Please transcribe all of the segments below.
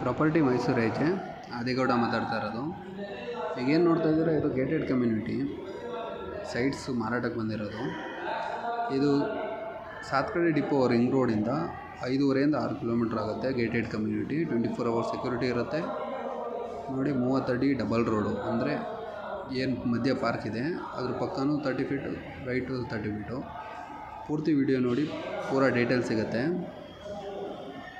Property Mysuru ಐತೆ. ಆದಿಗೌಡ ಮಾತಾಡ್ತಾ ಇರೋದು. ಈಗೇನು ನೋಡ್ತಾ ಇದ್ದೀರಾ, ಇದು ಗೇಟೆಡ್ ಕಮ್ಯುನಿಟಿ ಸೈಟ್ಸು ಮಾರಾಟಕ್ಕೆ ಬಂದಿರೋದು. ಇದು ಸಾತ್ಕಳ್ಳಿ ಡಿಪೋ ರಿಂಗ್ ರೋಡಿಂದ 5.5 6 ಕಿಲೋಮೀಟ್ರ್ ಆಗುತ್ತೆ. ಗೇಟೆಡ್ ಕಮ್ಯುನಿಟಿ 24 hours ಸೆಕ್ಯೂರಿಟಿ ಇರುತ್ತೆ. ನೋಡಿ 30 ಅಡಿ ಡಬಲ್ ರೋಡು, ಅಂದರೆ ಏನು ಮಧ್ಯ ಪಾರ್ಕ್ ಇದೆ, ಅದ್ರ ಪಕ್ಕನೂ 30 feet, ರೈಟು 30 feet. ಪೂರ್ತಿ ವಿಡಿಯೋ ನೋಡಿ, ಪೂರಾ ಡೀಟೇಲ್ ಸಿಗುತ್ತೆ.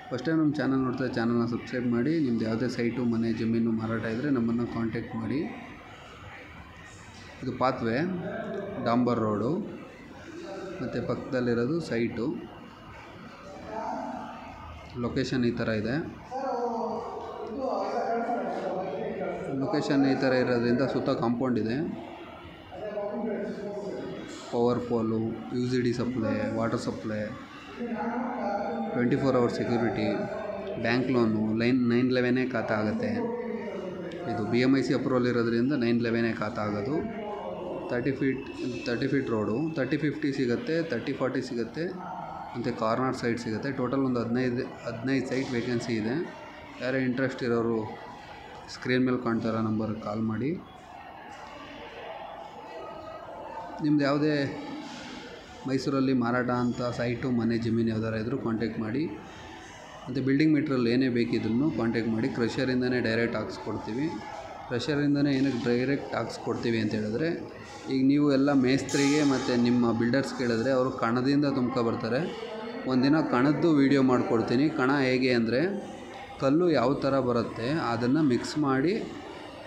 ಫಸ್ಟ್ ಟೈಮ್ ನಮ್ಮ ಚಾನಲ್ ನೋಡ್ತಾ ಚಾನಲ್ನ ಸಬ್ಸ್ಕ್ರೈಬ್ ಮಾಡಿ. ನಿಮ್ದು ಯಾವುದೇ ಸೈಟು, ಮನೆ, ಜಮೀನು ಮಾರಾಟ ಇದ್ದರೆ ನಮ್ಮನ್ನು ಕಾಂಟ್ಯಾಕ್ಟ್ ಮಾಡಿ. ಇದು ಪಾತ್ವೇ, ಡಾಂಬರ್ ರೋಡು, ಮತ್ತು ಪಕ್ಕದಲ್ಲಿರೋದು ಸೈಟು. ಲೊಕೇಶನ್ ಈ ಥರ ಇದೆ. ಲೊಕೇಶನ್ ಈ ಥರ ಇರೋದ್ರಿಂದ ಸುತ್ತ ಕಾಂಪೌಂಡ್ ಇದೆ. ಪವರ್ ಪೋಲು, UGD supply, water supply, 24 hours security, bank loan, 911 ಖಾತಾ ಆಗುತ್ತೆ. ಇದು BMIC ಅಪ್ರೂವಲ್ ಇರೋದ್ರಿಂದ 911 ಖಾತಾ ಆಗೋದು. 30 feet ರೋಡು, 30-50 ಸಿಗುತ್ತೆ, 30-40 ಸಿಗುತ್ತೆ, ಮತ್ತು ಕಾರ್ನರ್ ಸೈಟ್ ಸಿಗುತ್ತೆ. ಟೋಟಲ್ ಒಂದು 15 ಸೈಟ್ ವೇಕೆನ್ಸಿ ಇದೆ. ಯಾರೇ ಇಂಟ್ರೆಸ್ಟ್ ಇರೋರು ಸ್ಕ್ರೀನ್ ಮೇಲೆ ಕಾಣ್ತಾರೋ ನಂಬರ್ಗೆ ಕಾಲ್ ಮಾಡಿ. ನಿಮ್ದು ಯಾವುದೇ ಮೈಸೂರಲ್ಲಿ ಮಾರಾಟ ಅಂತ ಸೈಟು, ಮನೆ, ಜಮೀನು ಯಾವ್ದಾರು ಇದ್ದರೂ ಕಾಂಟ್ಯಾಕ್ಟ್ ಮಾಡಿ. ಮತ್ತು ಬಿಲ್ಡಿಂಗ್ ಮೆಟೀರಿಯಲ್ ಏನೇ ಬೇಕಿದ್ರೂ ಕಾಂಟ್ಯಾಕ್ಟ್ ಮಾಡಿ. ಕ್ರಷರಿಂದನೇ ಡೈರೆಕ್ಟ್ ಹಾಕ್ಸ್ಕೊಡ್ತೀವಿ. ಕ್ರಷರಿಂದನೇ ಏನಕ್ಕೆ ಡೈರೆಕ್ಟ್ ಹಾಕ್ಸ್ಕೊಡ್ತೀವಿ ಅಂತ ಹೇಳಿದ್ರೆ, ಈಗ ನೀವು ಎಲ್ಲ ಮೇಸ್ತ್ರಿಗೆ ಮತ್ತು ನಿಮ್ಮ ಬಿಲ್ಡರ್ಸ್ ಕೇಳಿದ್ರೆ ಅವರು ಕಣದಿಂದ ಬರ್ತಾರೆ. ಒಂದಿನ ಕಣದ್ದು ವೀಡಿಯೋ ಮಾಡಿಕೊಡ್ತೀನಿ. ಕಣ ಹೇಗೆ ಅಂದರೆ, ಕಲ್ಲು ಯಾವ ಥರ ಬರುತ್ತೆ ಅದನ್ನು ಮಿಕ್ಸ್ ಮಾಡಿ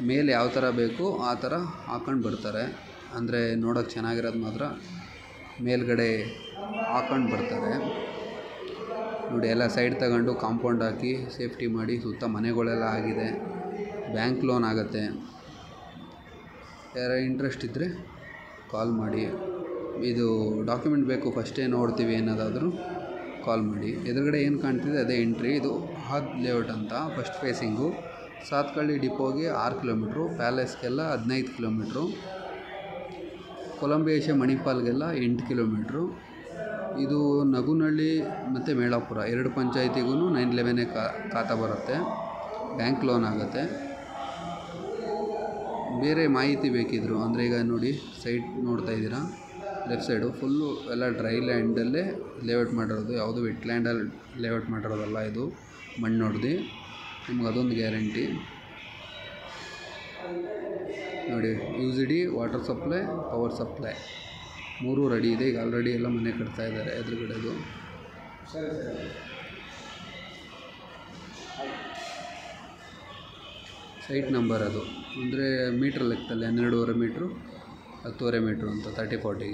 ಮೇಲೆ ಯಾವ ಥರ ಬೇಕು ಆ ಥರ ಹಾಕೊಂಡು ಬರ್ತಾರೆ. ಅಂದರೆ ನೋಡೋಕ್ಕೆ ಚೆನ್ನಾಗಿರೋದು ಮಾತ್ರ ಮೇಲ್ಗಡೆ ಹಾಕೊಂಡು ಬರ್ತಾರೆ. ನೋಡಿ, ಎಲ್ಲ ಸೈಡ್ ತಗೊಂಡು ಕಾಂಪೌಂಡ್ ಹಾಕಿ ಸೇಫ್ಟಿ ಮಾಡಿ. ಸುತ್ತ ಮನೆಗಳೆಲ್ಲ ಆಗಿದೆ. ಬ್ಯಾಂಕ್ ಲೋನ್ ಆಗುತ್ತೆ. ಯಾರ ಇಂಟ್ರೆಸ್ಟ್ ಇದ್ದರೆ ಕಾಲ್ ಮಾಡಿ. ಇದು ಡಾಕ್ಯುಮೆಂಟ್ ಬೇಕು ಫಸ್ಟೇ ನೋಡ್ತೀವಿ ಅನ್ನೋದಾದರೂ ಕಾಲ್ ಮಾಡಿ. ಎದುರುಗಡೆ ಏನು ಕಾಣ್ತಿದೆ ಅದೇ ಎಂಟ್ರಿ. ಇದು ಹಾದ್ ಲೇಔಟ್ ಅಂತ. ಫಸ್ಟ್ ಫೇಸಿಂಗು ಸಾತ್ಕಳ್ಳಿ ಡಿಪೋಗೆ 6 ಕಿಲೋಮೀಟ್ರು, ಪ್ಯಾಲೇಸ್ಗೆಲ್ಲ 15 ಕಿಲೋಮೀಟ್ರು, ಕೊಲಂಬೇಶ ಮಣಿಪಾಲ್ಗೆಲ್ಲ 8 ಕಿಲೋಮೀಟ್ರು. ಇದು ನಗುನಹಳ್ಳಿ ಮತ್ತು ಮೇಳಾಪುರ 2 ಪಂಚಾಯತಿಗೂ 911 ಖಾತಾ ಬರುತ್ತೆ. ಬ್ಯಾಂಕ್ ಲೋನ್ ಆಗುತ್ತೆ. ಬೇರೆ ಮಾಹಿತಿ ಬೇಕಿದ್ರು ಅಂದರೆ, ಈಗ ನೋಡಿ ಸೈಟ್ ನೋಡ್ತಾ ಇದ್ದೀರಾ, ಲೆಫ್ಟ್ ಸೈಡು ಫುಲ್ಲು ಎಲ್ಲ ಡ್ರೈ ಲ್ಯಾಂಡಲ್ಲೇ ಲೇಔಟ್ ಮಾಡಿರೋದು. ಯಾವುದು ವೆಟ್ ಲ್ಯಾಂಡಲ್ಲಿ ಲೇಔಟ್ ಮಾಡಿರೋದಲ್ಲ. ಇದು ಮಣ್ಣು ಹೊಡೆದು. ನಿಮ್ಗೆ ಅದೊಂದು ಗ್ಯಾರಂಟಿ. ನೋಡಿ, UGD, water supply, power supply 3 ready ಇದೆ. ಈಗ ಆಲ್ರೆಡಿ ಎಲ್ಲ ಮನೆ ಕಟ್ತಾ ಇದ್ದಾರೆ ಎದುರುಗಡೆದು. ಸೈಟ್ ನಂಬರ್ ಅದು ಅಂದರೆ ಮೀಟ್ರ್ ಲೆಕ್ಕದಲ್ಲಿ 12.5 ಮೀಟ್ರು, 10.5 ಮೀಟ್ರು ಅಂತ 30-40ಗೆ.